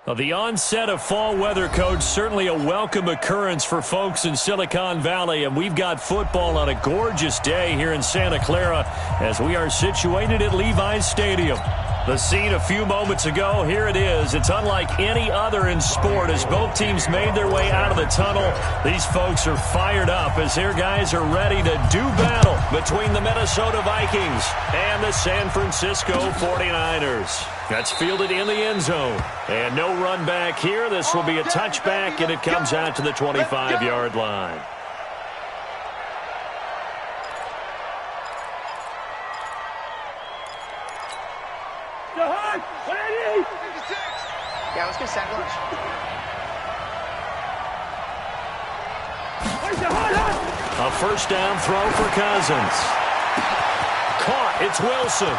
Well, the onset of fall weather, Coach, certainly a welcome occurrence for folks in Silicon Valley, and we've got football on a gorgeous day here in Santa Clara as we are situated at Levi's Stadium. The scene a few moments ago, here it is. It's unlike any other in sport as both teams made their way out of the tunnel. These folks are fired up as their guys are ready to do battle between the Minnesota Vikings and the San Francisco 49ers. That's fielded in the end zone. And no run back here. This will be a touchback, and it comes out to the 25-yard line. Yeah, let's get sack lunch. A first down throw for Cousins. Caught. It's Wilson.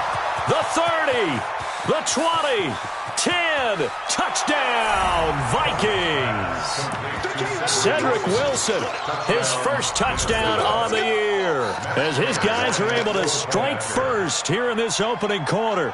The 30. The 20. 10. Touchdown, Vikings. Cedric Wilson, his first touchdown on the year, as his guys are able to strike first here in this opening quarter.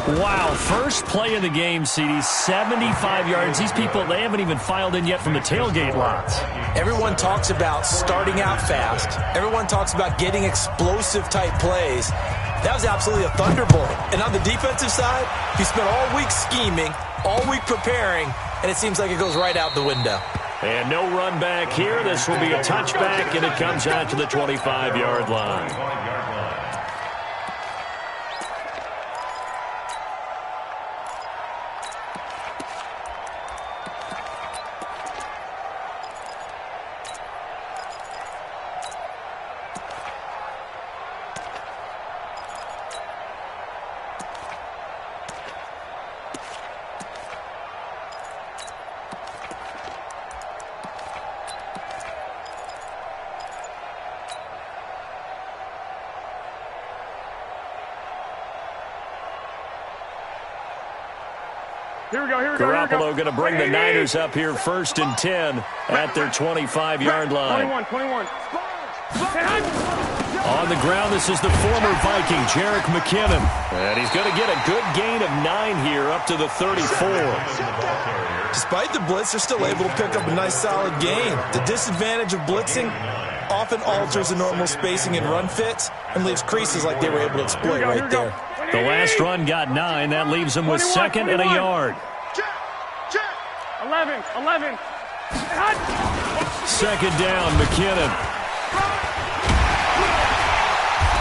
Wow, first play of the game, CD, 75 yards. These people, they haven't even filed in yet from the tailgate lots. Everyone talks about starting out fast. Everyone talks about getting explosive-type plays. That was absolutely a thunderbolt. And on the defensive side, you spent all week scheming, all week preparing, and it seems like it goes right out the window. And no run back here. This will be a touchback, and it comes out to the 25-yard line. Garoppolo going to bring the Niners up here first and 10 at their 25-yard line. 21. On the ground, this is the former Viking, Jerick McKinnon. And he's going to get a good gain of 9 here up to the 34. Despite the blitz, they're still able to pick up a nice solid gain. The disadvantage of blitzing often alters the normal spacing and run fits and leaves creases like they were able to exploit right there. The last run got 9. That leaves them with 2nd and a yard. 11. Second down, McKinnon.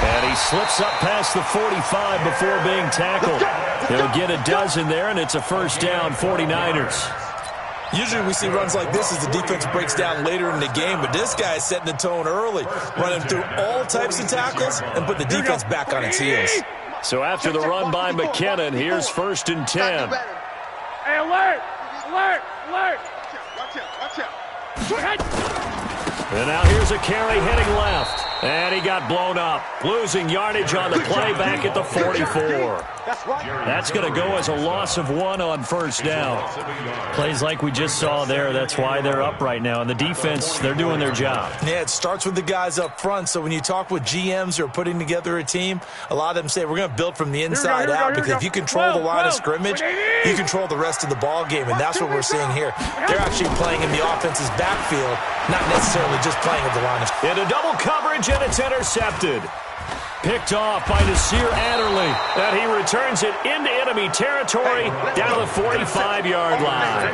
And he slips up past the 45 before being tackled. He'll get a dozen there, and it's a first down, 49ers. Usually we see runs like this as the defense breaks down later in the game, but this guy is setting the tone early, running through all types of tackles and put the defense back on its heels. So after the run by McKinnon, here's first and 10. Hey, alert! And now here's a carry heading left. And he got blown up. Losing yardage on the play back at the 44. That's going to go as a loss of 1 on first down. Plays like we just saw there. That's why they're up right now. And the defense, they're doing their job. Yeah, it starts with the guys up front. So when you talk with GMs who are putting together a team, a lot of them say we're going to build from the inside out because if you control the line of scrimmage, you control the rest of the ball game. And that's what we're seeing here. They're actually playing in the offense's backfield, not necessarily just playing at the line of scrimmage. Into double coverage, and it's intercepted. Picked off by Nasir Adderley. And he returns it into enemy territory down the 45-yard line.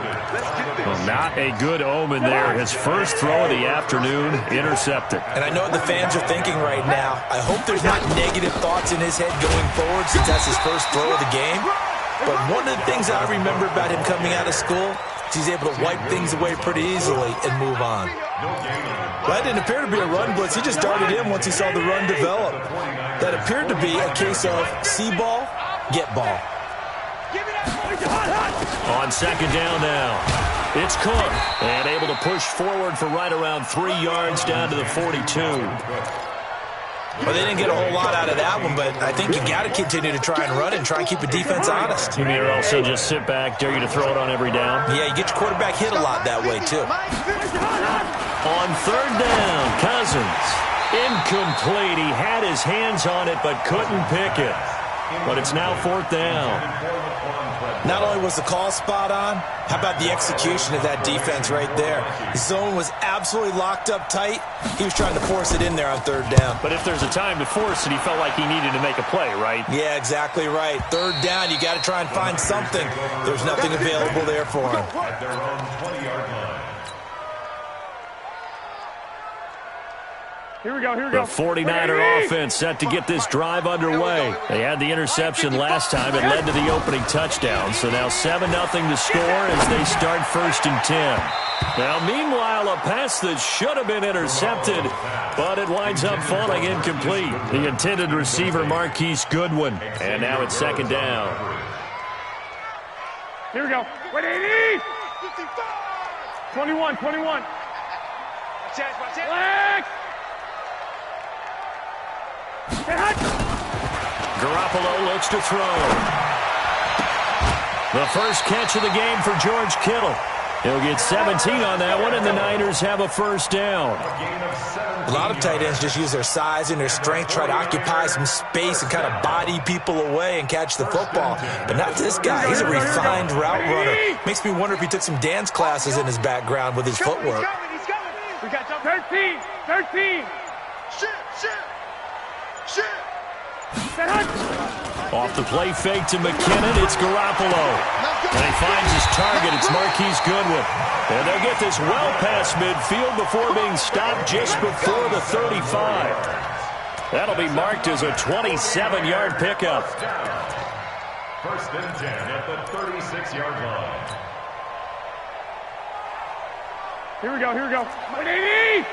Well, not a good omen there. His first throw of the afternoon intercepted. And I know what the fans are thinking right now. I hope there's not negative thoughts in his head going forward since that's his first throw of the game. But one of the things I remember about him coming out of school is he's able to wipe things away pretty easily and move on. That didn't appear to be a run blitz. He just darted in once he saw the run develop. That appeared to be a case of see ball, get ball. On second down now, it's Cook. And able to push forward for right around 3 yards down to the 42. Well, they didn't get a whole lot out of that one, but I think you got to continue to try and run and try and keep the defense honest. You mean also just sit back, dare you to throw it on every down? Yeah, you get your quarterback hit a lot that way, too. On third down, Cousins. Incomplete. He had his hands on it but couldn't pick it. but it's now 4th down. Not only was the call spot on, how about the execution of that defense right there? The zone was absolutely locked up tight. He was trying to force it in there on 3rd down. But if there's a time to force it, he felt like he needed to make a play, right? Yeah, exactly right. 3rd down, you got to try and find something. There's nothing available there for him. At their own 20-yard line. Here we go, here we go. The 49er offense set to get this drive underway. They had the interception last time. It led to the opening touchdown. So now 7-0 to score as they start 1st and 10. Now, meanwhile, a pass that should have been intercepted, but it winds up falling incomplete. The intended receiver, Marquise Goodwin. And now it's 2nd down. Here we go. 180! 21, 21. Flag! Garoppolo looks to throw. The first catch of the game for George Kittle. He'll get 17 on that one, and the Niners have a 1st down. A lot of tight ends just use their size and their strength, try to occupy some space and kind of body people away and catch the football. But not this guy. He's a refined route runner. Makes me wonder if he took some dance classes in his background with his footwork. He's coming. We got 13, 13. Shit. Off the play fake to McKinnon, it's Garoppolo. And he finds his target, it's Marquise Goodwin. And they'll get this well past midfield before being stopped just before the 35. That'll be marked as a 27-yard pickup. 1st and 10 at the 36-yard line. Here we go, here we go. 180!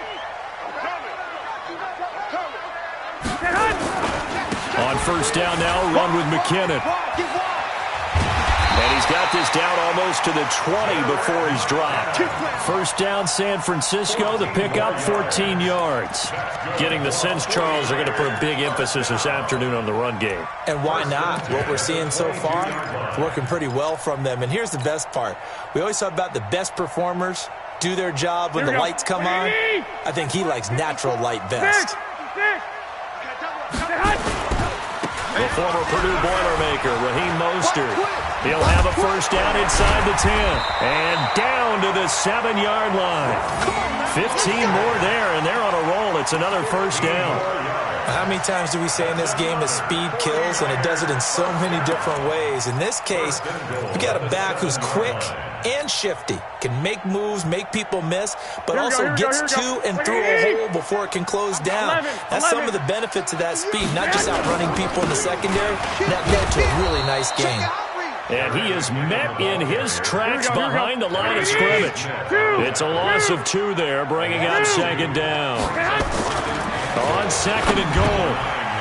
On 1st down now, run with McKinnon. And he's got this down almost to the 20 before he's dropped. 1st down, San Francisco. The pickup, 14 yards. Getting the sense, Charles, are going to put a big emphasis this afternoon on the run game. And why not? What we're seeing so far, it's working pretty well from them. And here's the best part. We always talk about the best performers do their job when the lights come on. I think he likes natural light best. The former Purdue Boilermaker, Raheem Mostert. He'll have a 1st down inside the 10. And down to the 7-yard line. 15 more there, and they're on a roll. It's another 1st down. How many times do we say in this game that speed kills, and it does it in so many different ways? In this case, we got a back who's quick and shifty, can make moves, make people miss, but also gets to and through a hole before it can close down. That's some of the benefits of that speed, not just outrunning people in the secondary. That led to a really nice game. And he is met in his tracks behind the line of scrimmage. It's a loss of 2 there, bringing up 2nd down. On 2nd and goal,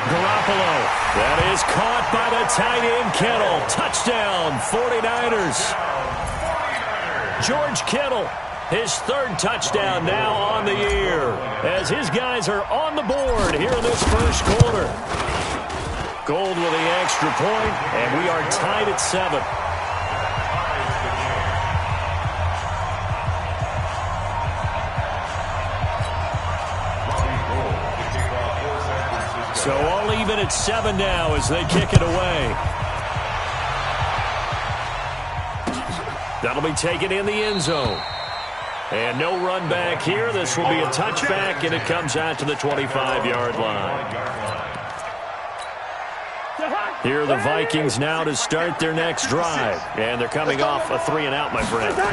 Garoppolo. That is caught by the tight end, Kittle. Touchdown, 49ers. George Kittle, his 3rd touchdown now on the year, as his guys are on the board here in this 1st quarter. Gold with the extra point, and we are tied at 7. So all even at 7 now as they kick it away. That'll be taken in the end zone. And no run back here. This will be a touchback, and it comes out to the 25-yard line. Here are the Vikings now to start their next drive. And they're coming off a 3-and-out, my friend. I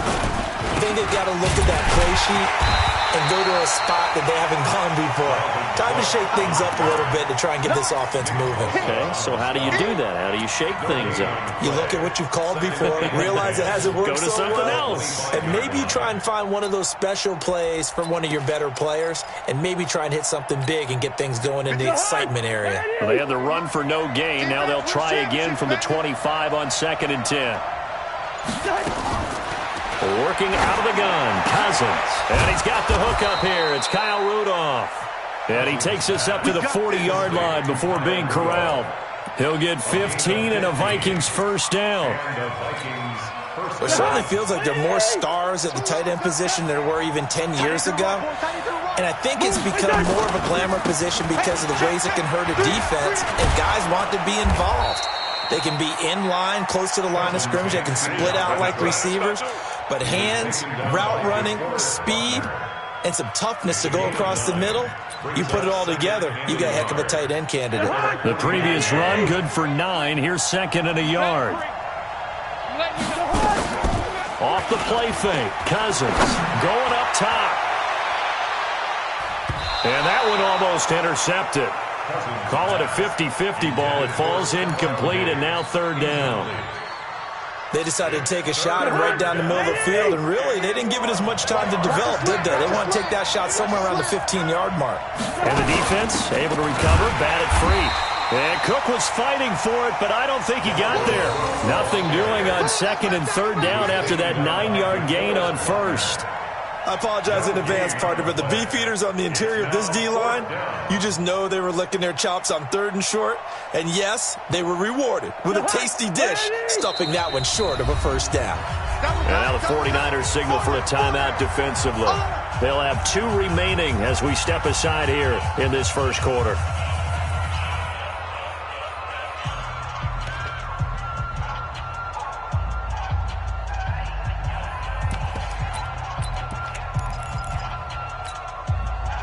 think they've got to look at that play sheet and go to a spot that they haven't gone before. Time to shake things up a little bit to try and get this offense moving. Okay, so how do you do that? How do you shake things up? You look at what you've called before, realize it hasn't worked so well. Go to something else. And maybe you try and find one of those special plays from one of your better players, and maybe try and hit something big and get things going in the excitement area. Well, they had the run for no gain. Now they'll try again from the 25 on 2nd and 10. Working out of the gun, Cousins. And he's got the hook up here. It's Kyle Rudolph. And he takes us up to the 40-yard line before being corralled. He'll get 15 and a Vikings 1st down. And a Vikings It certainly feels like there are more stars at the tight end position than there were even 10 years ago. And I think it's become more of a glamour position because of the ways it can hurt a defense, and guys want to be involved. They can be in line, close to the line of scrimmage. They can split out like receivers. But hands, route running, speed, and some toughness to go across the middle, you put it all together, you got a heck of a tight end candidate. The previous run, good for 9. Here's 2nd and a yard. Off the play fake, Cousins going up top. And that one almost intercepted. Call it a 50-50 ball. It falls incomplete, and now 3rd down. They decided to take a shot and right down the middle of the field, and really, they didn't give it as much time to develop, did they? They want to take that shot somewhere around the 15-yard mark. And the defense able to recover, batted free. And Cook was fighting for it, but I don't think he got there. Nothing doing on 2nd and 3rd down after that 9-yard gain on 1st. I apologize in advance, partner, but the beefeaters on the interior of this D-line, you just know they were licking their chops on 3rd and short. And yes, they were rewarded with a tasty dish, stuffing that one short of a 1st down. And now the 49ers signal for a timeout defensively. They'll have 2 remaining as we step aside here in this 1st quarter.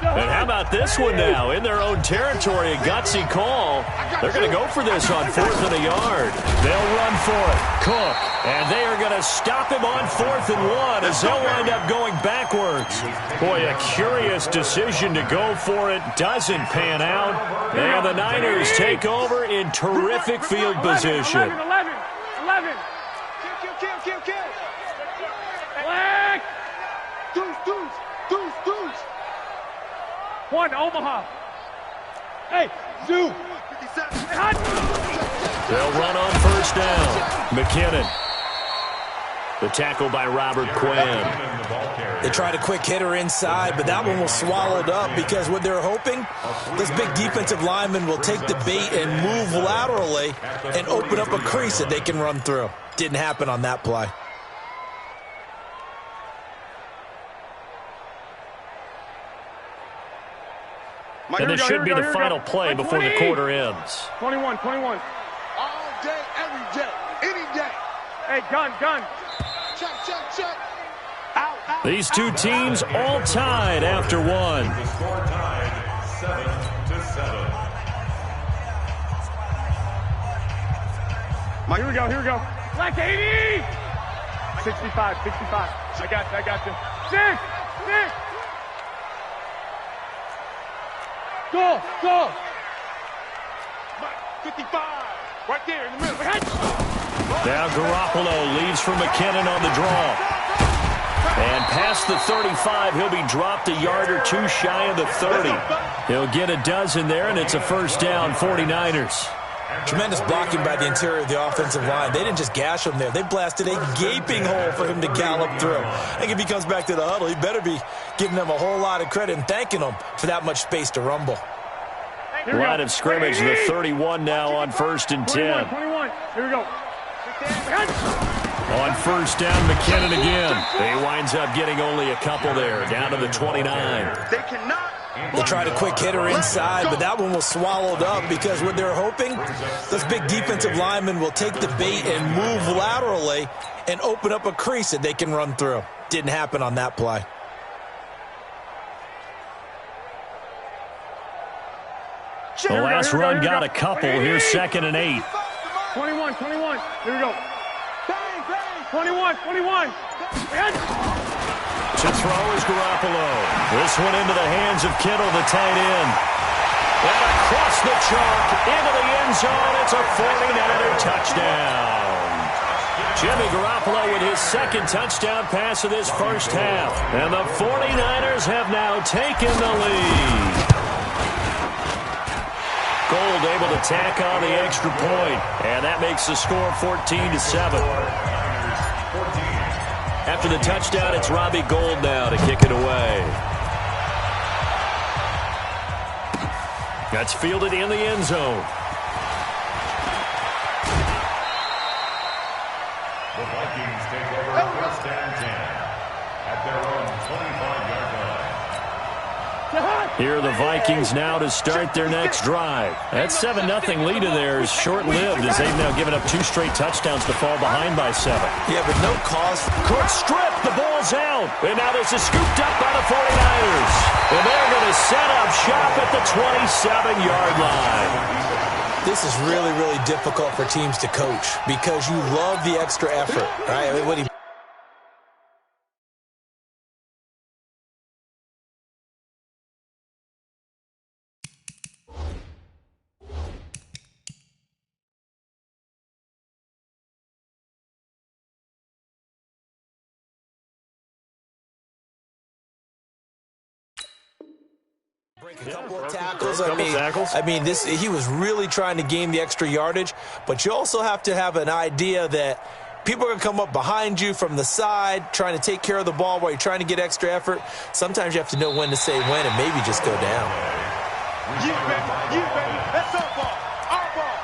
And how about this one now? In their own territory, a gutsy call. They're going to go for this on 4th and a yard. They'll run for it. Cook. And they are going to stop him on 4th and 1 as they'll wind up going backwards. Boy, a curious decision to go for it. Doesn't pan out. And the Niners take over in terrific field position. 11. Kill. Black. Deuce. 1, Omaha. Hey, Zoo. They'll run on 1st down. McKinnon. The tackle by Robert Quinn. They tried a quick hitter inside, but that one was swallowed up because what they're hoping, this big defensive lineman will take the bait and move laterally and open up a crease that they can run through. Didn't happen on that play. And this should be the final play before the quarter ends. 21. All day, every day, any day. Hey, gun. Check. Out. These 2 teams all tied after 1. The score tied 7-7. Here we go. Black 80. 65. I got you. 6. Go. 55. Right there in the middle. Now Garoppolo leads for McKinnon on the draw. And past the 35, he'll be dropped a yard or 2 shy of the 30. He'll get a dozen there, and it's a 1st down, 49ers. Tremendous blocking by the interior of the offensive line. They didn't just gash him there. They blasted a gaping hole for him to gallop through. I think if he comes back to the huddle, he better be giving them a whole lot of credit and thanking them for that much space to rumble. Line of scrimmage, the 31 now on 1st and 10. 21. Here we go. On 1st down, McKinnon again. He winds up getting only a couple there, down to the 29. They tried a quick hitter inside, but that one was swallowed up because what they're hoping, this big defensive lineman will take the bait and move laterally and open up a crease that they can run through. Didn't happen on that play. The last run got a couple. Here's 2nd and 8. 21. Here we go. 21. To throw is Garoppolo. This one into the hands of Kittle, the tight end. And across the chalk, into the end zone. It's a 49er touchdown. Jimmy Garoppolo with his 2nd touchdown pass of this 1st half. And the 49ers have now taken the lead. Gold able to tack on the extra point. And that makes the score 14-7. After the touchdown, it's Robbie Gould now to kick it away. That's fielded in the end zone. The Vikings take Here are the Vikings now to start their next drive. That 7-0 lead of theirs short-lived as they've now given up 2 straight touchdowns to fall behind by 7. Yeah, but no cause. Court strip. The ball's out. And now this is scooped up by the 49ers. And they're going to set up shop at the 27-yard line. This is really, really difficult for teams to coach because you love the extra effort, right? I mean, what he a couple of tackles. I mean, he was really trying to gain the extra yardage, but you also have to have an idea that people are going to come up behind you from the side, trying to take care of the ball while you're trying to get extra effort. Sometimes you have to know when to say when and maybe just go down. You baby, that's our ball. Our ball.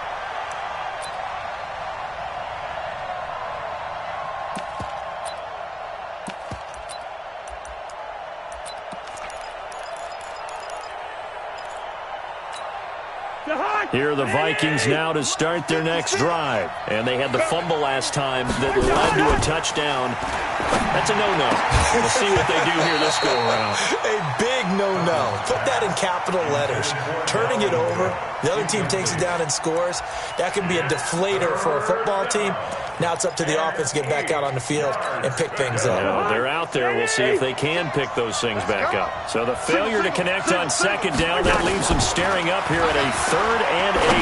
Here are the Vikings now to start their next drive. And they had the fumble last time that led to a touchdown. That's a no-no. We'll see what they do here this go-around. A big no-no. Put that in capital letters. Turning it over, the other team takes it down and scores. That can be a deflator for a football team. Now it's up to the offense to get back out on the field and pick things up. Yeah, they're out there. We'll see if they can pick those things back up. So the failure to connect on second down, that leaves them staring up here at a 3rd and 8.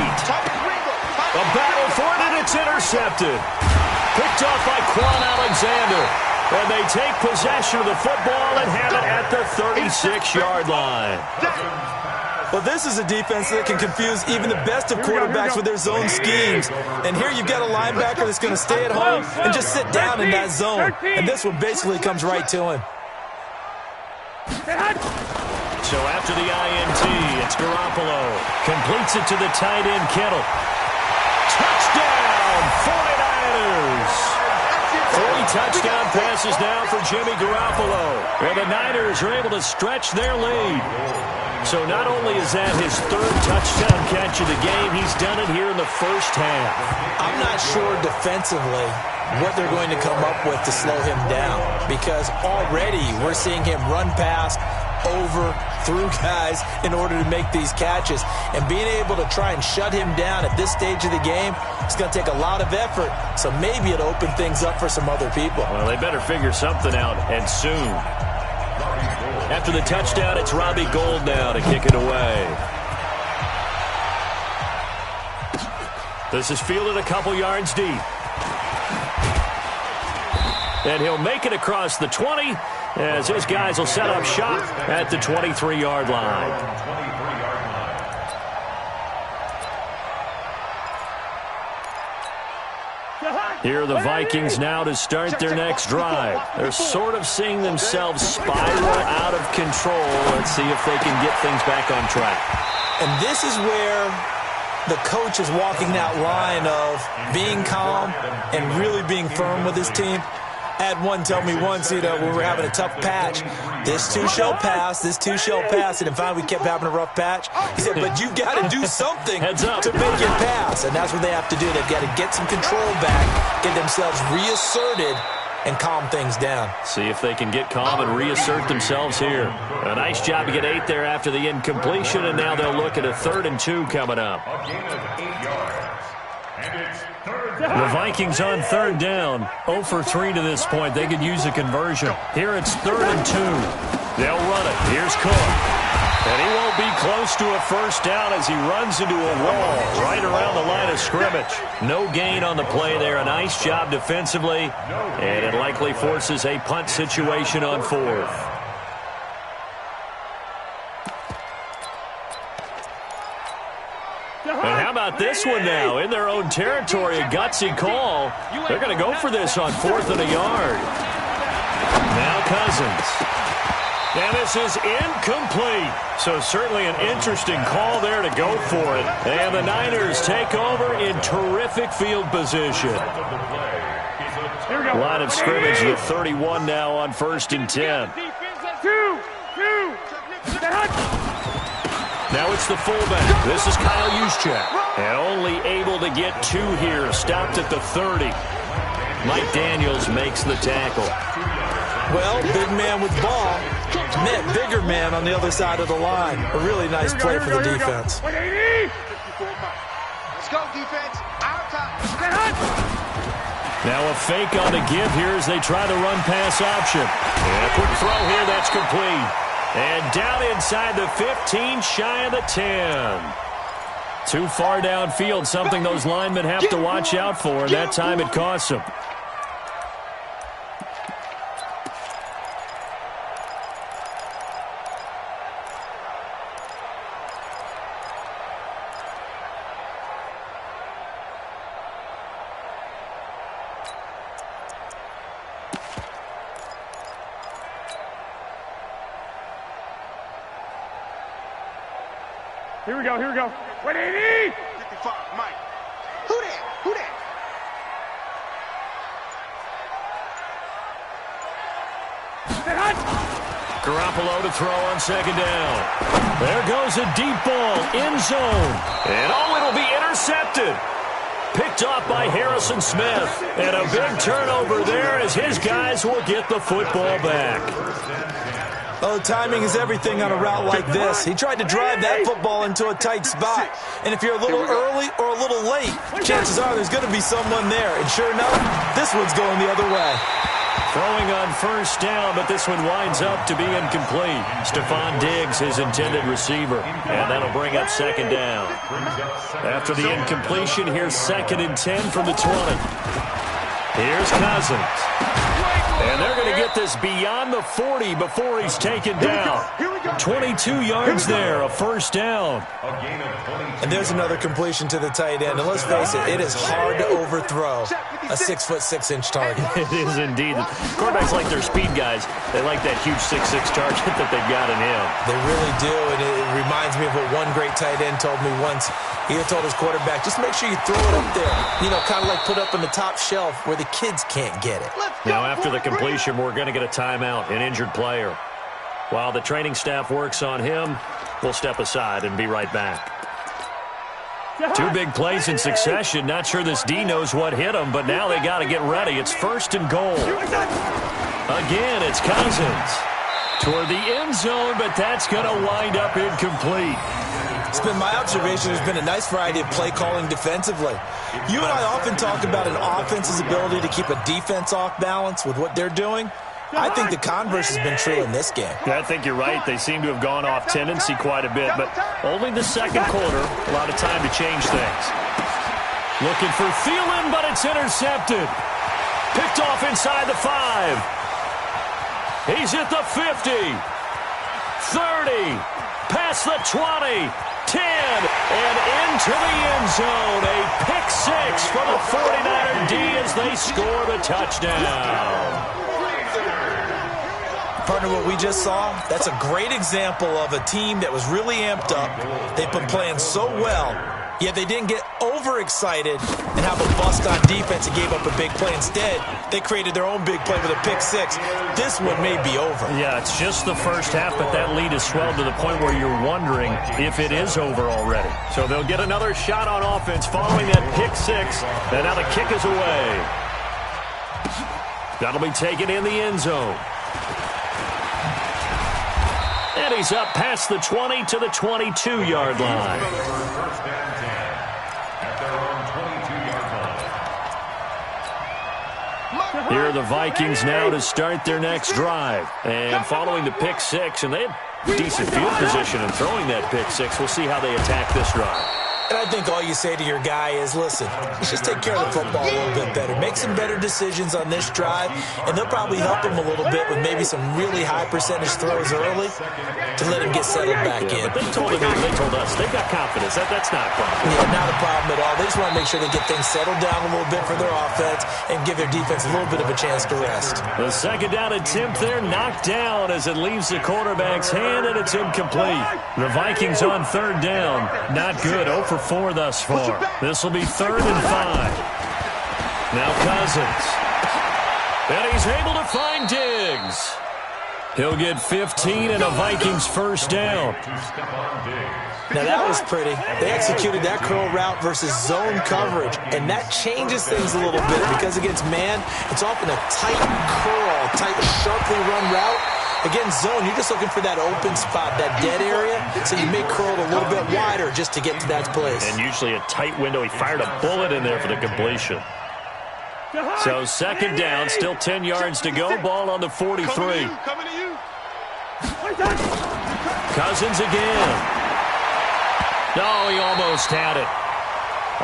A battle for it, and it's intercepted. Picked off by Quan Alexander. And they take possession of the football and have it at the 36-yard line. Well, this is a defense that can confuse even the best of quarterbacks with their zone schemes. And here you've got a linebacker that's going to stay at home and just sit down in that zone. And this one basically comes right to him. So after the INT, it's Garoppolo. Completes it to the tight end, Kittle. Touchdown, 49ers! 3 touchdown passes now for Jimmy Garoppolo. And the Niners are able to stretch their lead. So not only is that his 3rd touchdown catch of the game, he's done it here in the first half. I'm not sure defensively what they're going to come up with to slow him down, because already we're seeing him run past, over, through guys in order to make these catches. And being able to try and shut him down at this stage of the game, it's going to take a lot of effort. So maybe it'll open things up for some other people. Well, they better figure something out, and soon. After the touchdown, it's Robbie Gould now to kick it away. This is fielded a couple yards deep. And he'll make it across the 20 as his guys will set up shop at the 23-yard line. Here are the Vikings now to start their next drive. They're sort of seeing themselves spiral out of control. Let's see if they can get things back on track. And this is where the coach is walking that line of being calm and really being firm with his team. I had one tell me once, when we were having a tough patch, this too shall pass, this too shall pass. And finally we kept having a rough patch. He said, but you've got to do something to make it pass. And that's what they have to do. They've got to get some control back, get themselves reasserted, and calm things down. See if they can get calm and reassert themselves here. A nice job to get 8 there after the incompletion, and now they'll look at a 3rd and 2 coming up. A gain of 8 yards. And it's 3rd The Vikings on 3rd down. 0 for 3 to this point. They could use a conversion. Here it's 3rd and 2. They'll run it. Here's Cook. And he won't be close to a first down as he runs into a wall right around the line of scrimmage. No gain on the play there. A nice job defensively. And it likely forces a punt situation on 4th. And how about this one now? In their own territory, a gutsy call. They're going to go for this on 4th and a yard. Now Cousins. And this is incomplete. So certainly an interesting call there to go for it. And the Niners take over in terrific field position. Line of scrimmage to 31 now on 1st and 10. Now it's the fullback. This is Kyle Juszczyk. And only able to get 2 here. Stopped at the 30. Mike Daniels makes the tackle. Well, big man with ball met bigger man on the other side of the line. A really nice play for the defense. Let's go, defense. Out top. Now a fake on the give here as they try the run-pass option. And a quick throw here that's complete. And down inside the 15, shy of the 10. Too far downfield, something those linemen have to watch out for, and that time it costs them. Here we go, here we go. 180! 55, Mike. Who that? Who that? Garoppolo to throw on second down. There goes a deep ball, end zone. And it'll be intercepted. Picked off by Harrison Smith. And a big turnover there as his guys will get the football back. Oh, timing is everything on a route like this. He tried to drive that football into a tight spot. And if you're a little early or a little late, chances are there's going to be someone there. And sure enough, this one's going the other way. Throwing on first down, but this one winds up to be incomplete. Stephon Diggs, his intended receiver. And that'll bring up second down. After the incompletion, here's 2nd and 10 from the 20. Here's Cousins. And they're going to get this beyond the 40 before he's taken down. 22 yards there, a first down. And there's another completion to the tight end. And let's face it, it is hard to overthrow a 6'6" target. It is indeed. Quarterbacks like their speed guys. They like that huge 6'6" target that they've got in him. They really do, and it reminds me of what one great tight end told me once. He had told his quarterback, just make sure you throw it up there. You know, kind of like put up on the top shelf where the kids can't get it. Now, after the completion, we're going to get a timeout, an injured player. While the training staff works on him, we'll step aside and be right back. 2 big plays in succession. Not sure this D knows what hit him, but now they got to get ready. It's 1st and goal. Again, it's Cousins. Toward the end zone, but that's going to wind up incomplete. It's been my observation there's been a nice variety of play calling defensively. You and I often talk about an offense's ability to keep a defense off balance with what they're doing. I think the converse has been true in this game. Yeah, I think you're right. They seem to have gone off tendency quite a bit, but only the second quarter, a lot of time to change things. Looking for Thielen, but it's intercepted. Picked off inside the 5. He's at the 50. 30. Past the 20. 10. And into the end zone. A pick 6 for the 49er D as they score the touchdown. Partner, what we just saw, that's a great example of a team that was really amped up. They've been playing so well, yet they didn't get overexcited and have a bust on defense and gave up a big play. Instead, they created their own big play with a pick 6. This one may be over. Yeah, it's just the first half, but that lead has swelled to the point where you're wondering if it is over already. So they'll get another shot on offense following that pick 6, and now the kick is away. That'll be taken in the end zone. And he's up past the 20 to the 22-yard line. First and 10 at their own 22-yard line. Here are the Vikings now to start their next drive. And following the pick 6, and they have decent field position in throwing that pick 6. We'll see how they attack this drive. And I think all you say to your guy is, listen, let's just take care of the football a little bit better. Make some better decisions on this drive, and they'll probably help him a little bit with maybe some really high percentage throws early to let him get settled back in. But they told us they've got confidence. That's not a problem. Yeah, not a problem at all. They just want to make sure they get things settled down a little bit for their offense and give their defense a little bit of a chance to rest. The second down attempt there knocked down as it leaves the quarterback's hand, and it's incomplete. The Vikings on third down. Not good. 0 for 4 thus far. This will be 3rd and 5. Now Cousins. And he's able to find Diggs. He'll get 15 and a Vikings first down. Now that was pretty. They executed that curl route versus zone coverage, and that changes things a little bit because against man, it's often a tight curl, tight, sharply run route. Against zone, you're just looking for that open spot, that dead area, so you may curl it a little bit wider just to get to that place. And usually a tight window. He fired a bullet in there for the completion. So second down, still 10 yards to go. Ball on the 43. Coming to you. Cousins again. No, he almost had it.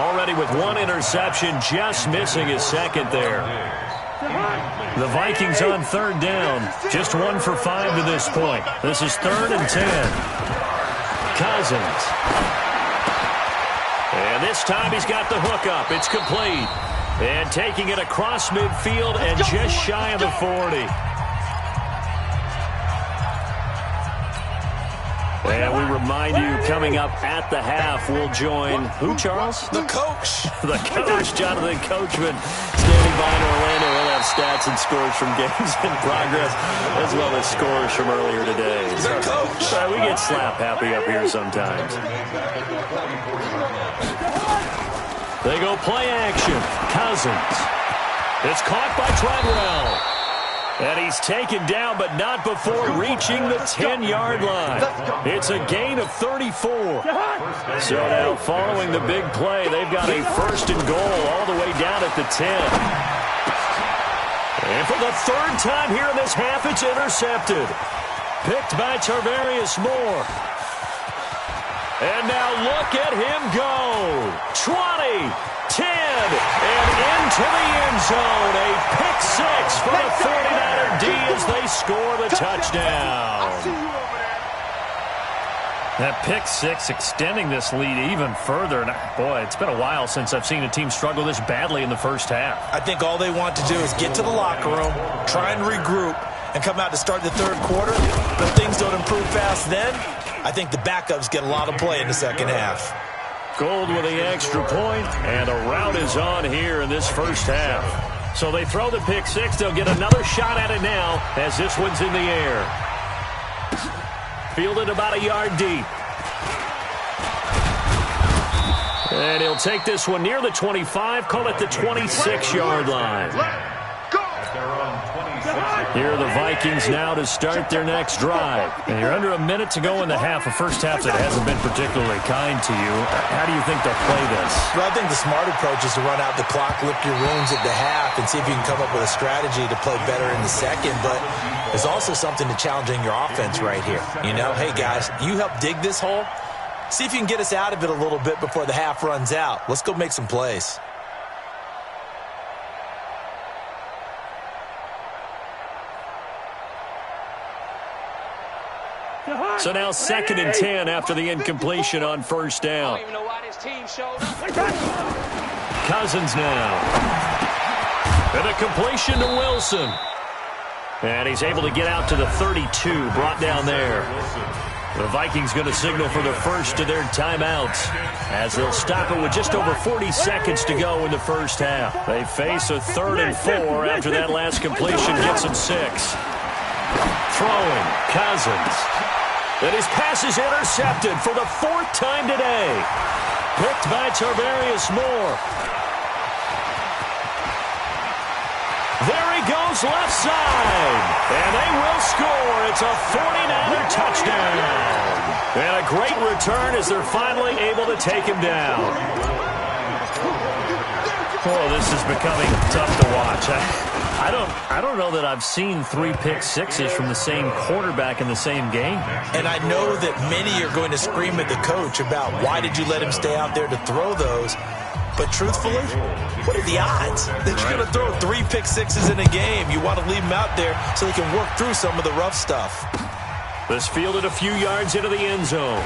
Already with one interception, just missing his second there. The Vikings on third down. Just 1 for 5 to this point. This is 3rd and 10. Cousins. And this time he's got the hook up. It's complete. And taking it across midfield and just shy of the 40. And we remind you, coming up at the half, we'll join who, Charles? The coach. The coach, Jonathan Coachman, standing by in Orlando. We'll have stats and scores from games in progress, as well as scores from earlier today. The coach. We get slap happy up here sometimes. They go play action. Cousins. It's caught by Treadwell. And he's taken down, but not before reaching the 10-yard line. It's a gain of 34. So now, following the big play, they've got a 1st and goal all the way down at the 10. And for the 3rd time here in this half, it's intercepted. Picked by Tarvarius Moore. And now look at him go. 20, 10, and into the end zone. A pick 6 for the 49er D as they score the touchdown. That pick 6 extending this lead even further. And boy, it's been a while since I've seen a team struggle this badly in the first half. I think all they want to do is get to the locker room, try and regroup, and come out to start the 3rd quarter. But if things don't improve fast then, I think the backups get a lot of play in the second half. Gould with the extra point, and a rout is on here in this first half. So they throw the pick 6. They'll get another shot at it now as this one's in the air. Fielded about a yard deep. And he'll take this one near the 25, call it the 26-yard line. Here are the Vikings now to start their next drive. And you're under a minute to go in the half, a first half that hasn't been particularly kind to you. How do you think they'll play this? Well, I think the smart approach is to run out the clock, lick your wounds at the half, and see if you can come up with a strategy to play better in the second. But there's also something to challenging your offense right here. You know, hey, guys, you help dig this hole. See if you can get us out of it a little bit before the half runs out. Let's go make some plays. So now 2nd and 10 after the incompletion on first down. I don't even know why this team showed up. Cousins now. And a completion to Wilson. And he's able to get out to the 32, brought down there. The Vikings going to signal for the first of their timeouts as they'll stop it with just over 40 seconds to go in the first half. They face a 3rd and 4 after that last completion gets them 6. Throwing, Cousins. And his pass is intercepted for the 4th time today. Picked by Tarvarius Moore. There he goes left side. And they will score. It's a 49er touchdown. And a great return as they're finally able to take him down. Oh, this is becoming tough to watch. I don't know that I've seen 3 pick 6s from the same quarterback in the same game. And I know that many are going to scream at the coach about why did you let him stay out there to throw those. But truthfully, what are the odds that you're going to throw 3 pick 6s in a game? You want to leave him out there so he can work through some of the rough stuff. This fielded a few yards into the end zone.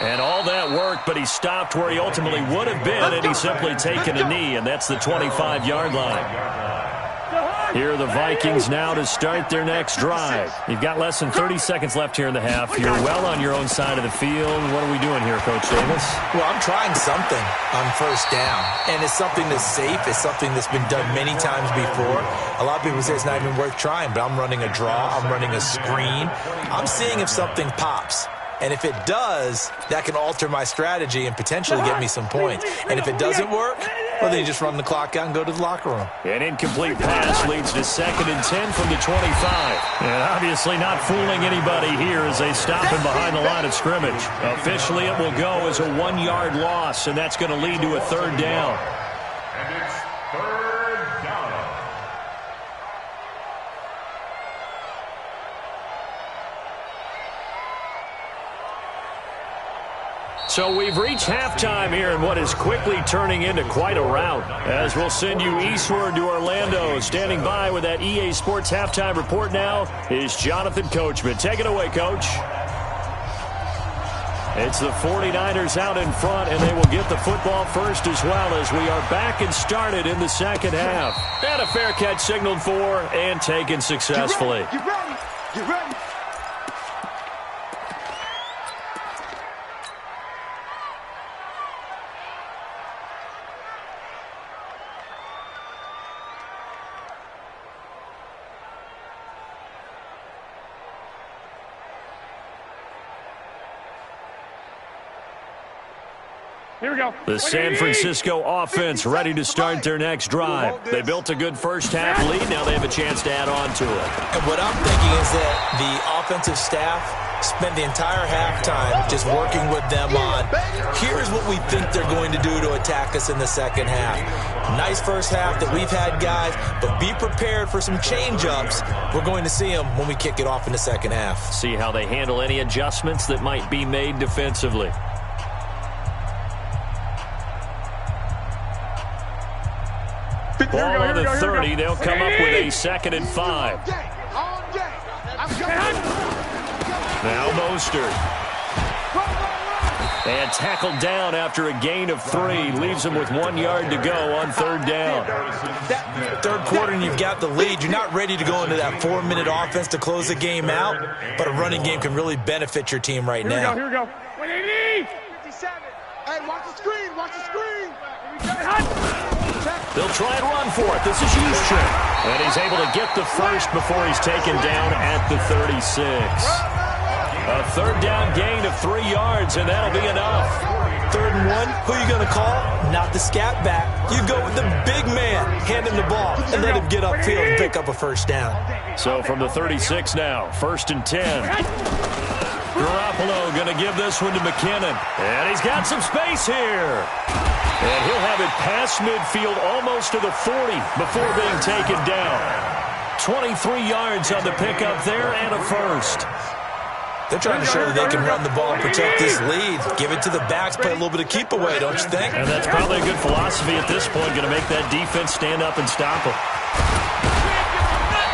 And all that worked, but he stopped where he ultimately would have been, and he's simply taken a knee, and that's the 25-yard line. Here are the Vikings now to start their next drive. You've got less than 30 seconds left here in the half. You're well on your own side of the field. What are we doing here, Coach Davis? Well, I'm trying something on first down, and it's something that's safe. It's something that's been done many times before. A lot of people say it's not even worth trying, but I'm running a draw. I'm running a screen. I'm seeing if something pops. And if it does, that can alter my strategy and potentially get me some points. And if it doesn't work, well, then you just run the clock out and go to the locker room. An incomplete pass leads to 2nd and 10 from the 25. And obviously not fooling anybody here as they stop him behind the line of scrimmage. Officially, it will go as a 1-yard loss, and that's going to lead to a 3rd down. And it's 3rd down. So we've reached halftime here in what is quickly turning into quite a rout. As we'll send you eastward to Orlando. Standing by with that EA Sports halftime report now is Jonathan Coachman. Take it away, Coach. It's the 49ers out in front, and they will get the football first as well as we are back and started in the second half. And a fair catch signaled for and taken successfully. Get ready. Get ready. Here we go. The San Francisco offense ready to start their next drive. They built a good first half lead. Now they have a chance to add on to it. And what I'm thinking is that the offensive staff spent the entire halftime just working with them on, here's what we think they're going to do to attack us in the second half. Nice first half that we've had, guys, but be prepared for some change-ups. We're going to see them when we kick it off in the second half. See how they handle any adjustments that might be made defensively. Ball on the 30. They'll come up with a 2nd and 5. Now Mostert. And tackled down after a gain of 3. Leaves him with 1 yard to go on 3rd down. That third quarter and you've got the lead. You're not ready to go into that 4-minute offense to close the game out, but a running game can really benefit your team right now. Here we go. 180. 57. Hey, watch the screen. Watch the screen. They'll try and run for it. This is Houston. And he's able to get the first before he's taken down at the 36. A 3rd down gain of 3 yards, and that'll be enough. 3rd and 1, who are you going to call? Not the scat back. You go with the big man, hand him the ball, and let him get upfield and pick up a first down. So from the 36 now, 1st and 10. Garoppolo going to give this one to McKinnon. And he's got some space here. And he'll have it past midfield almost to the 40 before being taken down. 23 yards on the pickup there and a first. They're trying to show that they can run the ball and protect this lead. Give it to the backs, play a little bit of keep away, don't you think? And that's probably a good philosophy at this point, going to make that defense stand up and stop them.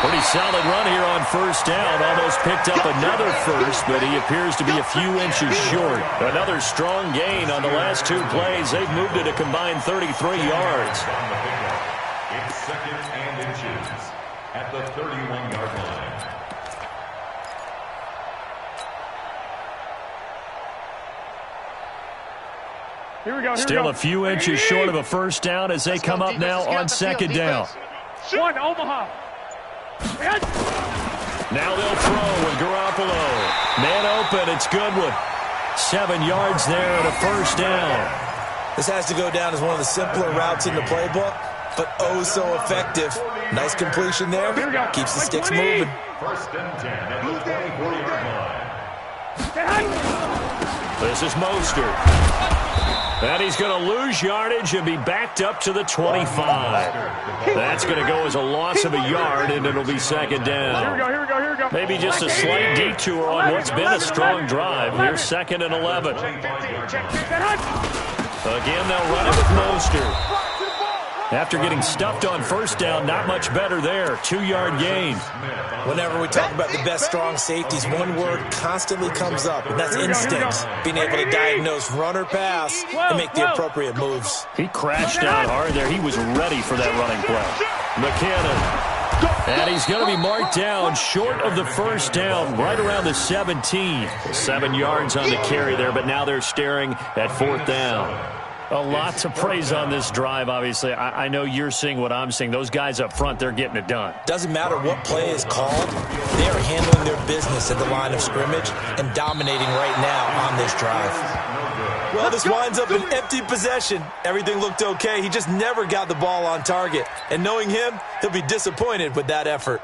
Pretty solid run here on 1st down. Almost picked up another first, but he appears to be a few inches short. Another strong gain on the last 2 plays. They've moved it a combined 33 yards. It's 2nd and inches at the 31-yard line. Here we go. Still a few inches short of a first down as they come up now on 2nd down. 1, Omaha. Now they'll throw with Garoppolo. Man open, it's Goodwin. 7 yards there and a first down. This has to go down as one of the simpler routes in the playbook, but oh so effective. Nice completion there. Keeps the sticks moving. 1st and 10 at the 24-yard line. This is Mostert. And he's going to lose yardage and be backed up to the 25. That's going to go as a loss of a yard, and it'll be 2nd down. Here we go. Maybe just a slight detour on what's been a strong drive. Here's 2nd and 11. Again, they'll run it with Mostert. After getting stuffed on 1st down, not much better there. 2-yard gain. Whenever we talk about the best strong safeties, one word constantly comes up, and that's instinct. Being able to diagnose run or pass and make the appropriate moves. He crashed down hard there. He was ready for that running play. McKinnon. And he's going to be marked down short of the first down, right around the 17. 7 yards on the carry there, but now they're staring at 4th down. A lot to praise on this drive, obviously. I know you're seeing what I'm seeing. Those guys up front, they're getting it done. Doesn't matter what play is called. They are handling their business at the line of scrimmage and dominating right now on this drive. Well, this winds up an empty possession. Everything looked okay. He just never got the ball on target. And knowing him, he'll be disappointed with that effort.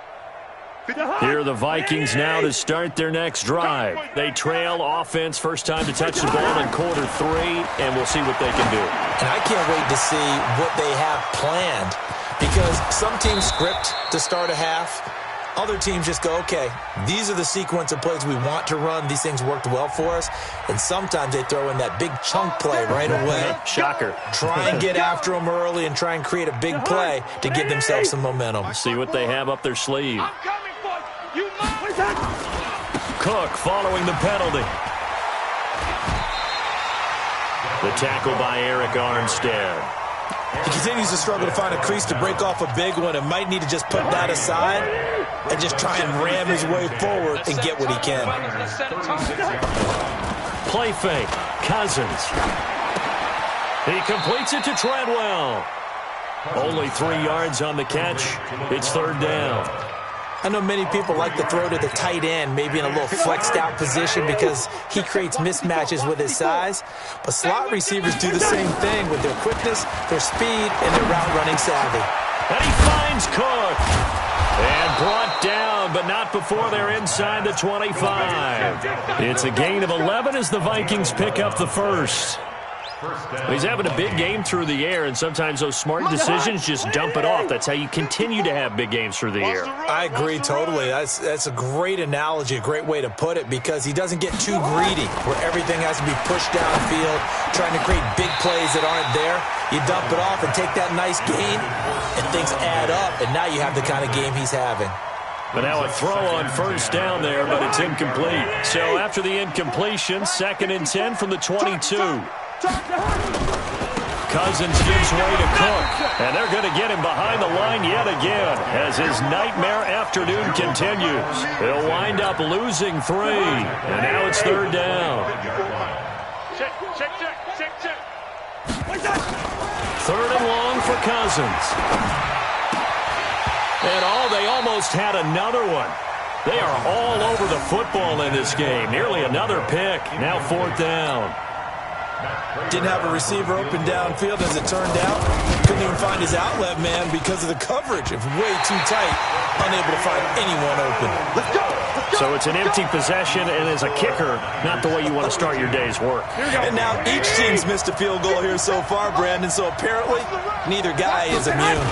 Here are the Vikings now to start their next drive. They trail offense, first time to touch the ball in quarter 3, and we'll see what they can do. And I can't wait to see what they have planned, because some teams script to start a half. Other teams just go, okay, these are the sequence of plays we want to run. These things worked well for us. And sometimes they throw in that big chunk play right away. Shocker. Try and get after them early and try and create a big play to give themselves some momentum. See what they have up their sleeve. Cook following the penalty. The tackle by Eric Armstead. He continues to struggle to find a crease to break off a big one and might need to just put that aside and just try and ram his way forward and get what he can. Play fake. Cousins. He completes it to Treadwell. Only 3 yards on the catch. It's 3rd down. I know many people like to throw to the tight end, maybe in a little flexed out position because he creates mismatches with his size. But slot receivers do the same thing with their quickness, their speed, and their route running savvy. And he finds Cook. And brought down, but not before they're inside the 25. It's a gain of 11 as the Vikings pick up the first. He's having a big game through the air, and sometimes those smart decisions just dump it off. That's how you continue to have big games through the air. I agree totally. That's a great analogy, a great way to put it, because he doesn't get too greedy where everything has to be pushed downfield, trying to create big plays that aren't there. You dump it off and take that nice gain, and things add up, and now you have the kind of game he's having. But now a throw on first down there, but it's incomplete. So after the incompletion, 2nd and 10 from the 22. Cousins gives way to Cook, and they're going to get him behind the line yet again as his nightmare afternoon continues. He'll wind up losing 3, and now it's 3rd down. Check. 3rd and long for Cousins. And they almost had another one. They are all over the football in this game. Nearly another pick. Now 4th down. Didn't have a receiver open downfield as it turned out. Couldn't even find his outlet man because of the coverage. It's way too tight. Unable to find anyone open. Let's go. So it's an empty possession, and as a kicker, not the way you want to start your day's work. And now each team's missed a field goal here so far, Brandon, so apparently neither guy is immune.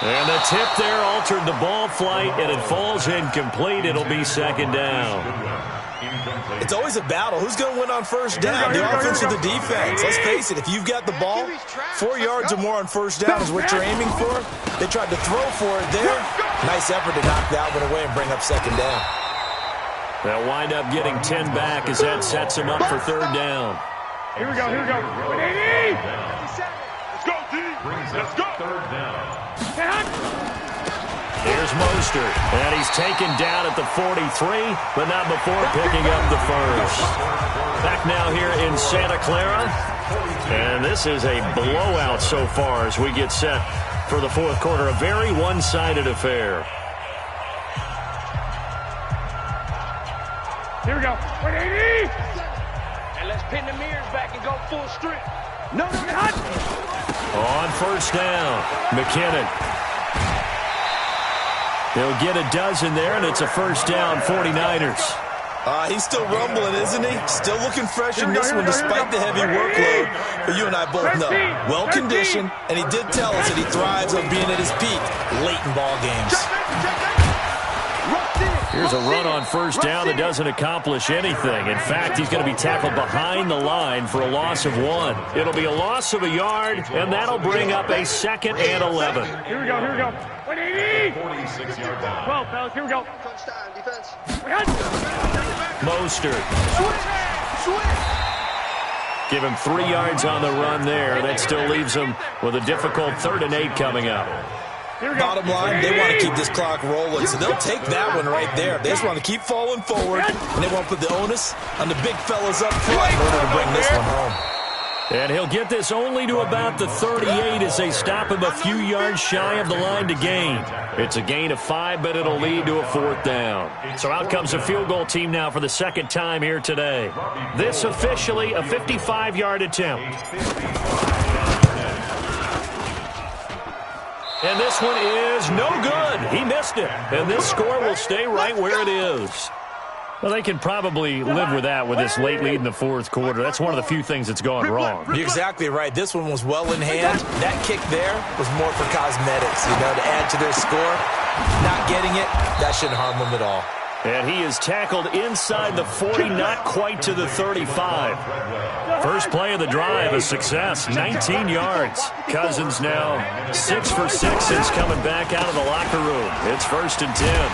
And the tip there altered the ball flight, and it falls incomplete. It'll be 2nd down. It's always a battle. Who's going to win on first down, the offense or the defense? Let's face it, if you've got the ball, 4 yards or more on first down is what you're aiming for. They tried to throw for it there. Nice effort to knock that one away and bring up 2nd down. They'll wind up getting 10 back as that sets them up for 3rd down. Here we go. 180. Let's go, D. Let's go. 3rd down. Here's Mostert, and he's taken down at the 43, but not before picking up the first. Back now here in Santa Clara, and this is a blowout so far as we get set for the 4th quarter. A very one-sided affair. Here we go. 180. And let's pin the mirrors back and go full strip. No, not. On first down, McKinnon. They'll get a dozen there, and it's a first down, 49ers. He's still rumbling, isn't he? Still looking fresh in this one despite the heavy workload. But you and I both know, well-conditioned, and he did tell us that he thrives on being at his peak late in ball games. Here's a run on first down that doesn't accomplish anything. In fact, he's going to be tackled behind the line for a loss of 1. It'll be a loss of a yard, and that'll bring up a 2nd and 11. Here we go. 180. 46-yard line. 12, fellas. Here we go. Mostert. Give him 3 yards on the run there. That still leaves him with a difficult 3rd and 8 coming up. Bottom line, they want to keep this clock rolling, so they'll take that one right there. They just want to keep falling forward, and they want to put the onus on the big fellas up front in order to bring this one home. And he'll get this only to about the 38 as they stop him a few yards shy of the line to gain. It's a gain of 5, but it'll lead to a 4th down. So out comes the field goal team now for the second time here today. This officially a 55-yard attempt. And this one is no good. He missed it. And this score will stay right where it is. Well, they can probably live with that with this late lead in the 4th quarter. That's one of the few things that's gone wrong. You're exactly right. This one was well in hand. That kick there was more for cosmetics, to add to their score. Not getting it, that shouldn't harm them at all. And he is tackled inside the 40, not quite to the 35. First play of the drive, a success, 19 yards. Cousins now 6 for 6 since coming back out of the locker room. It's 1st and 10.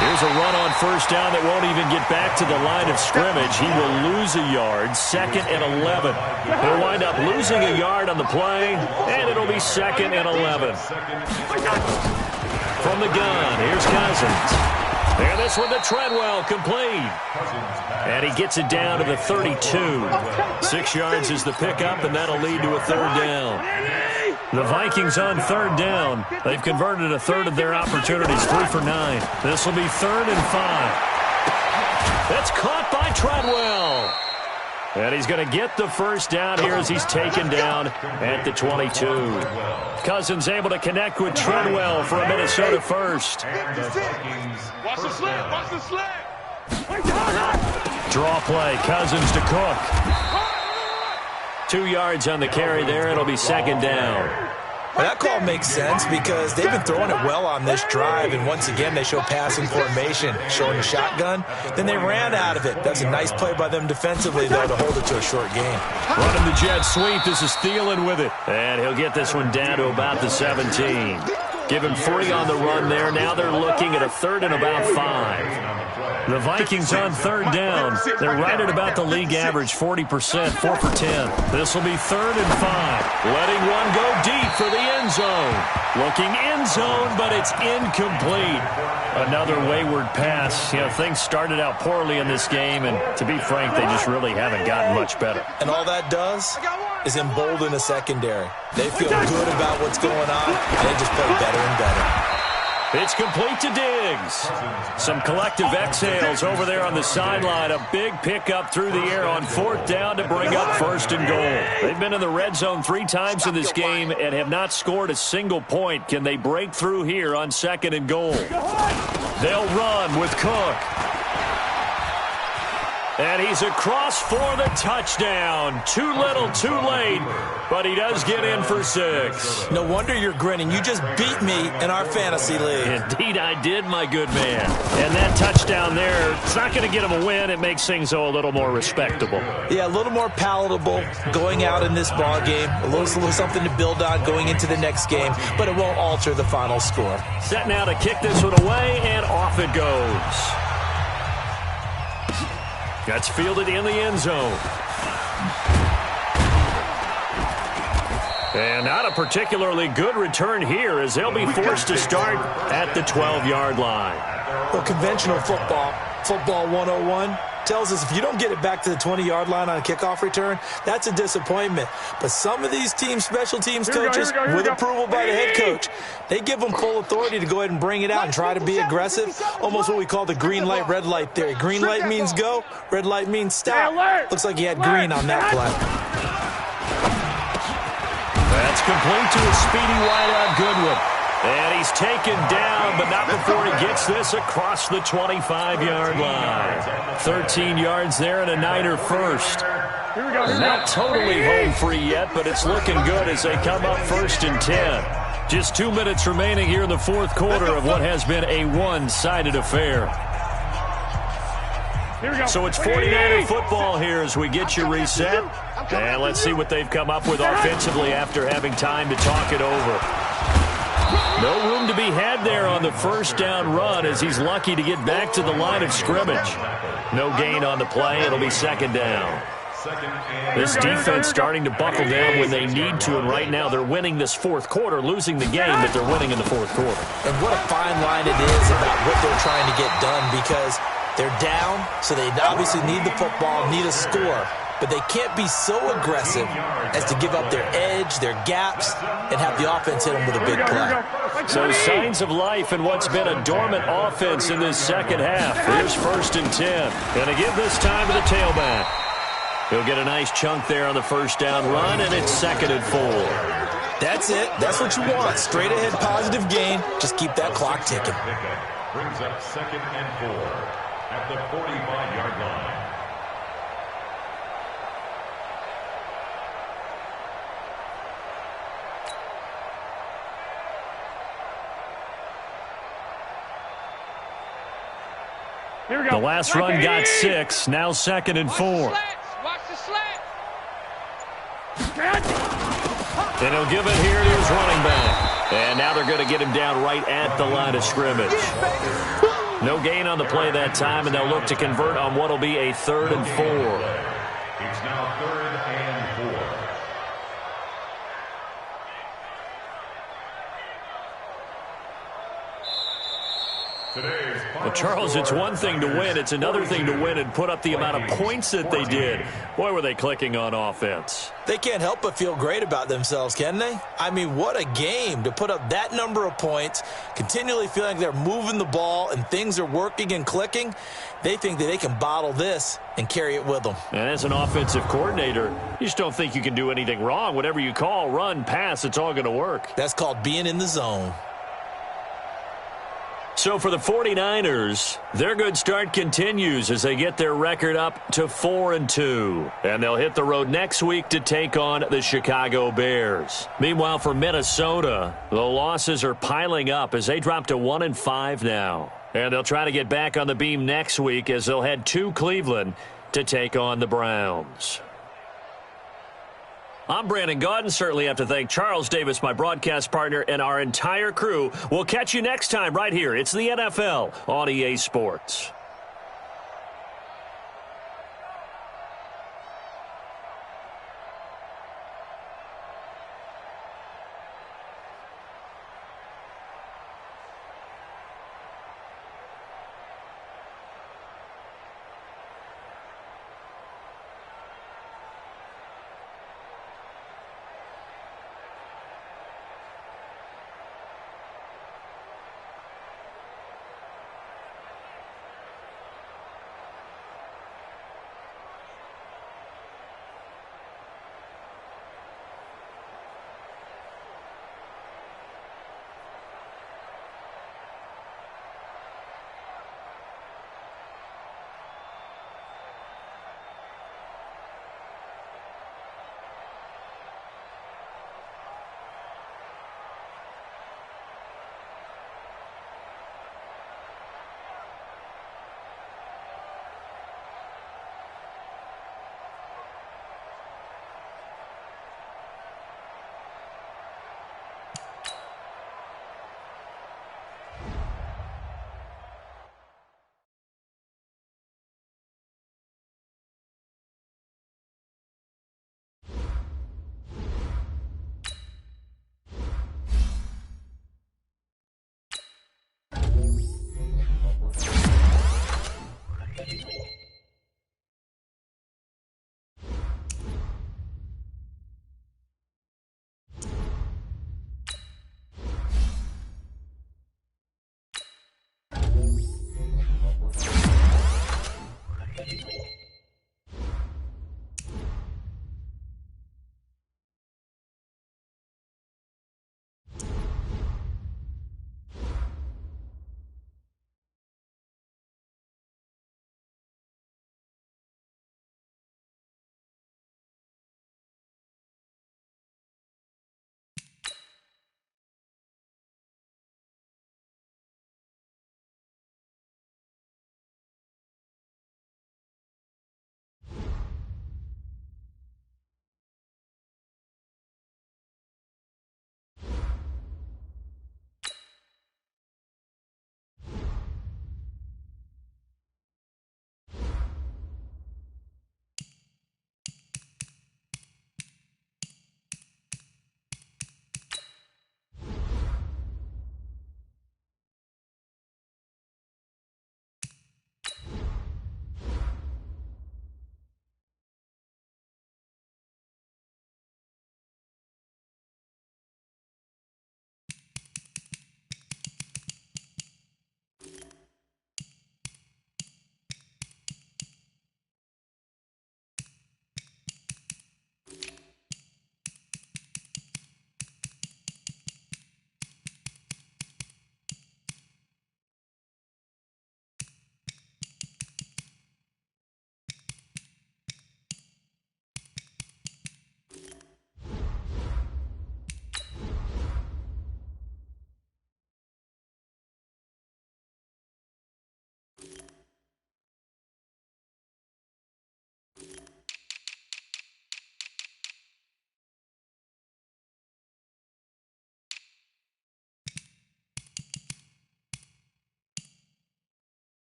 Here's a run on first down that won't even get back to the line of scrimmage. He will lose a yard, 2nd and 11. He'll wind up losing a yard on the play, and it'll be 2nd and 11. From the gun, here's Cousins. And this one to Treadwell, complete. And he gets it down to the 32. 6 yards is the pickup, and that'll lead to a 3rd down. The Vikings on 3rd down. They've converted a third of their opportunities, 3 for 9. This will be 3rd and 5. That's caught by Treadwell. And he's going to get the first down here as he's taken down at the 22. Cousins able to connect with Treadwell for a Minnesota first. Watch the slip, watch the slip. Draw play, Cousins to Cook. 2 yards on the carry there. It'll be 2nd down. Well, that call makes sense because they've been throwing it well on this drive, and once again they show passing formation, showing the shotgun. Then they ran out of it. That's a nice play by them defensively, though, to hold it to a short game. Running the jet sweep. This is Thielen with it. And he'll get this one down to about the 17. Give him 3 on the run there. Now they're looking at a 3rd and about 5. The Vikings on 3rd down. They're right at about the league average, 40%, 4 for 10. This will be 3rd and 5. Letting one go deep for the end zone. Looking end zone, but it's incomplete. Another wayward pass. Things started out poorly in this game, and to be frank, they just really haven't gotten much better. And all that does is embolden the secondary. They feel good about what's going on, and they just play better and better. It's complete to Diggs. Some collective exhales over there on the sideline. A big pickup through the air on 4th down to bring up 1st and goal. They've been in the red zone 3 times in this game and have not scored a single point. Can they break through here on 2nd and goal? They'll run with Cook. And he's across for the touchdown. Too little, too late, but he does get in for 6. No wonder you're grinning. You just beat me in our fantasy league. Indeed I did, my good man. And that touchdown there, it's not going to get him a win. It makes things a little more respectable. Yeah, a little more palatable going out in this ball game. A little something to build on going into the next game, but it won't alter the final score. Set now to kick this one away, and off it goes. That's fielded in the end zone. And not a particularly good return here as they'll be forced to start at the 12-yard line. Well, conventional football 101, tells us if you don't get it back to the 20-yard line on a kickoff return, that's a disappointment. But some of these special teams coaches, with approval by the head coach, they give them full authority to go ahead and bring it out and try to be aggressive, almost what we call the green light, red light theory. Green light means go, red light means stop. Looks like he had green on that play. That's complete to a speedy wideout Goodwin. And he's taken down, but not before he gets this across the 25-yard line. 13 yards there and a Niner first. Not totally home free yet, but it's looking good as they come up 1st and 10. Just 2 minutes remaining here in the 4th quarter of what has been a one-sided affair. So it's 49er football here as we get you reset. And let's see what they've come up with offensively after having time to talk it over. No room to be had there on the first down run as he's lucky to get back to the line of scrimmage. No gain on the play. It'll be 2nd down. This defense starting to buckle down when they need to, and right now they're winning this fourth quarter, losing the game, but they're winning in the fourth quarter. And what a fine line it is about what they're trying to get done, because they're down, so they obviously need the football, need a score, but they can't be so aggressive as to give up their edge, their gaps, and have the offense hit them with a big play. So signs of life in what's been a dormant offense in this second half. Here's 1st and 10. Going to give this time to the tailback. He'll get a nice chunk there on the first down run, and it's 2nd and 4. That's it. That's what you want. Straight ahead positive gain. Just keep that clock ticking. Brings up 2nd and 4 at the 45-yard line. The last run got 6. Now 2nd and 4. Watch the slats. And he'll give it here to his running back. And now they're going to get him down right at the line of scrimmage. No gain on the play that time, and they'll look to convert on what will be a 3rd and 4. It's now 3rd and 4. Well, Charles, it's one thing to win. It's another thing to win and put up the amount of points that they did. Boy, were they clicking on offense. They can't help but feel great about themselves, can they? I mean, what a game to put up that number of points, continually feeling like they're moving the ball and things are working and clicking. They think that they can bottle this and carry it with them. And as an offensive coordinator, you just don't think you can do anything wrong. Whatever you call, run, pass, it's all going to work. That's called being in the zone. So for the 49ers, their good start continues as they get their record up to 4-2. And they'll hit the road next week to take on the Chicago Bears. Meanwhile, for Minnesota, the losses are piling up as they drop to 1-5 now. And they'll try to get back on the beam next week as they'll head to Cleveland to take on the Browns. I'm Brandon Gaudin. Certainly have to thank Charles Davis, my broadcast partner, and our entire crew. We'll catch you next time right here. It's the NFL on EA Sports.